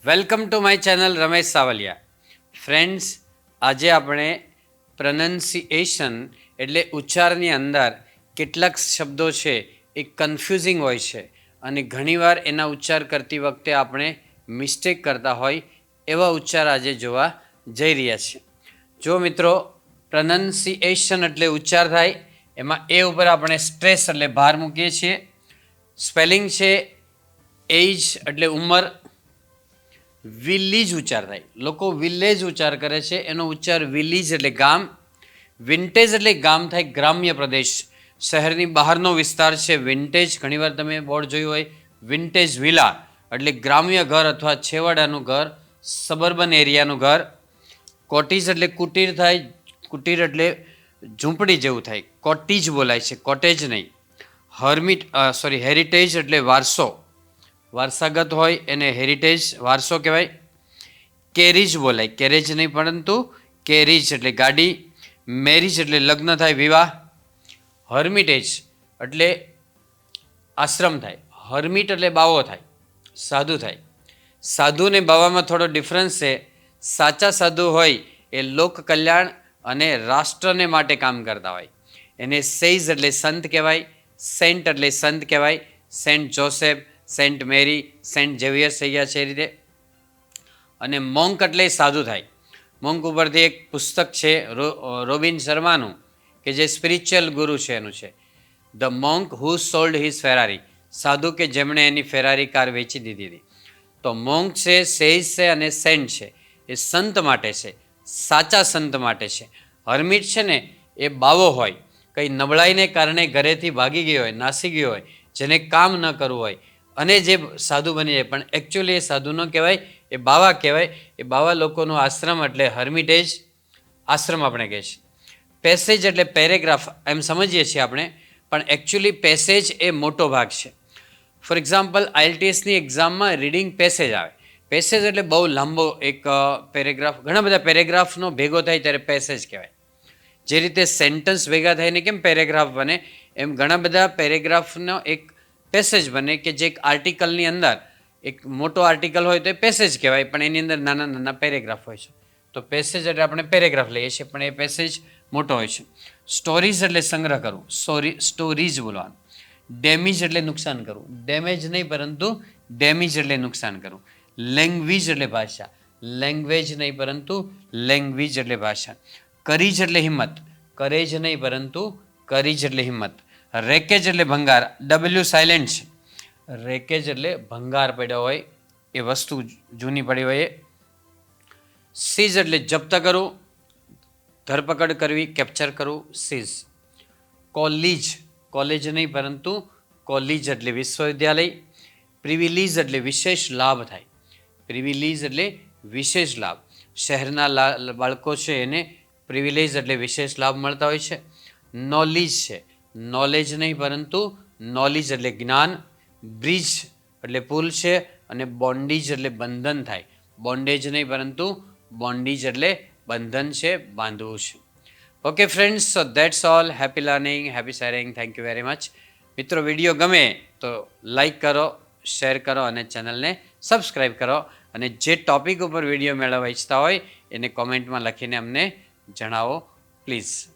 Welcome to my channel Ramesh Savaliya. Friends, આજે આપણે પ્રનન્સિએશન એટલે ઉચ્ચારની અંદર કેટલાક શબ્દો છે એ કન્ફ્યુઝિંગ હોય છે અને ઘણીવાર એના ઉચ્ચાર કરતી વખતે આપણે મિસ્ટેક કરતા હોય એવા ઉચ્ચાર આજે જોવા જઈ રહ્યા છીએ. જો મિત્રો, પ્રનન્સિએશન એટલે ઉચ્ચાર થાય એમાં એ ઉપર આપણે સ્ટ્રેસ એટલે ભાર મૂકીએ છીએ. સ્પેલિંગ છે એજ એટલે ઉંમર, વિલીજ ઉચ્ચાર થાય. લોકો વિલેજ ઉચ્ચાર કરે છે, એનો ઉચ્ચાર વિલીજ એટલે ગામ. વિન્ટેજ એટલે ગામ થાય, ગ્રામ્ય પ્રદેશ, શહેરની બહારનો વિસ્તાર છે વિન્ટેજ. ઘણીવાર તમે બોર્ડ જોયું હોય વિન્ટેજ વિલા એટલે ગ્રામ્ય ઘર અથવા છેવાડાનું ઘર, સબર્બન એરિયાનું ઘર. કોટીજ એટલે કુટીર થાય, કુટીર એટલે ઝૂંપડી જેવું થાય, કોટીજ બોલાય છે, કોટેજ નહીં. હેરિટેજ એટલે વારસો, વારસાગત હોય એને હેરિટેજ વારસો કહેવાય. કેરીજ બોલાય, કેરેજ નહીં પરંતુ કેરીજ એટલે ગાડી. મેરીજ એટલે લગ્ન થાય, વિવાહ. હર્મિટેજ એટલે આશ્રમ થાય. હર્મિટ એટલે બાવો થાય, સાધુ થાય. સાધુ ને બાવામાં થોડો ડિફરન્સ છે. સાચા સાધુ હોય એ લોક કલ્યાણ અને રાષ્ટ્રને માટે કામ કરતા હોય એને સેઇઝ એટલે સંત કહેવાય. સેન્ટ એટલે સંત કહેવાય. Saint Joseph, saint Mary, saint Xavier's થઈ ગયા છે એ રીતે. અને મોંક એટલે સાધુ થાય. મોંક ઉપરથી એક પુસ્તક છે રોબિન શર્માનું કે જે સ્પિરિચ્યુઅલ ગુરુ છે એનું છે, the monk who sold his Ferrari, સાધુ કે જેમણે એની ફેરારી કાર વેચી દીધી હતી. તો મોંક છે, સેઇઝ છે અને સેન્ટ છે એ સંત માટે છે, સાચા સંત માટે છે. હર્મિટ છે ને એ બાવો હોય, કંઈ નબળાઈને કારણે ઘરેથી ભાગી ગયો હોય, નાસી ગયો હોય, જેને કામ ન કરવું હોય અને જે સાધુ બની જાય, પણ એકચ્યુઅલી એ સાધુ ન કહેવાય, એ બાવા કહેવાય. એ બાવા લોકોનો આશ્રમ એટલે હર્મિટેજ આશ્રમ આપણે કહે છે. પેસેજ એટલે પેરેગ્રાફ એમ સમજીએ છીએ આપણે, પણ એકચ્યુઅલી પેસેજ એ મોટો ભાગ છે. ફોર એક્ઝામ્પલ, આઈએલટીએસની એક્ઝામમાં રીડિંગ પેસેજ આવે. પેસેજ એટલે બહુ લાંબો એક પેરેગ્રાફ, ઘણા બધા પેરેગ્રાફનો ભેગો થાય ત્યારે પેસેજ કહેવાય. જે રીતે સેન્ટન્સ ભેગા થઈને કેમ પેરેગ્રાફ બને, એમ ઘણા બધા પેરેગ્રાફનો એક પેસેજ બને કે જે એક આર્ટિકલની અંદર એક મોટો આર્ટિકલ હોય તો એ પેસેજ કહેવાય, પણ એની અંદર નાના નાના પેરેગ્રાફ હોય છે. તો પેસેજ એટલે આપણે પેરેગ્રાફ લઈએ છીએ, પણ એ પેસેજ મોટો હોય છે. સ્ટોરીઝ એટલે સંગ્રહ કરવું, સ્ટોરીઝ બોલવાનું. ડેમેજ એટલે નુકસાન કરવું, ડેમેજ નહીં પરંતુ ડેમેજ એટલે નુકસાન કરવું. લેંગ્વેજ એટલે ભાષા, લેંગ્વેજ નહીં પરંતુ લેંગ્વેજ એટલે ભાષા. કરેજ એટલે હિંમત, કરેજ નહીં પરંતુ કરેજ એટલે હિંમત. રેકેજ એટલે ભંગાર, ડબલ્યુ સાયલેન્ટ છે. રેકેજ એટલે ભંગાર પડ્યો હોય, એ વસ્તુ જૂની પડી હોય. સીઝ એટલે જપ્ત કરવું, ધરપકડ કરવી, કેપ્ચર કરવું, સીઝ. કોલેજ, કોલેજ નહીં પરંતુ કોલેજ એટલે વિશ્વવિદ્યાલય. પ્રિવિલીજ એટલે વિશેષ લાભ થાય, પ્રિવિલીજ એટલે વિશેષ લાભ. શહેરના બાળકો છે એને પ્રિવિલેજ એટલે વિશેષ લાભ મળતા હોય છે. નોલેજ છે, નોલેજ નહીં પરંતુ નોલેજ એટલે જ્ઞાન. બ્રિજ એટલે પુલ છે અને બોન્ડીજ એટલે બંધન થાય, બોન્ડેજ નહીં પરંતુ બોન્ડીજ એટલે બંધન છે, બાંધવું છે. Okay friends, so that's all. Happy learning, happy sharing. Thank you very much. મિત્રો, વિડીયો ગમે તો લાઈક કરો, શેર કરો અને ચેનલને સબસ્ક્રાઈબ કરો. અને જે ટોપિક ઉપર વિડીયો મેળવવા ઈચ્છતા હોય એને કોમેન્ટમાં લખીને અમને જણાવો પ્લીઝ.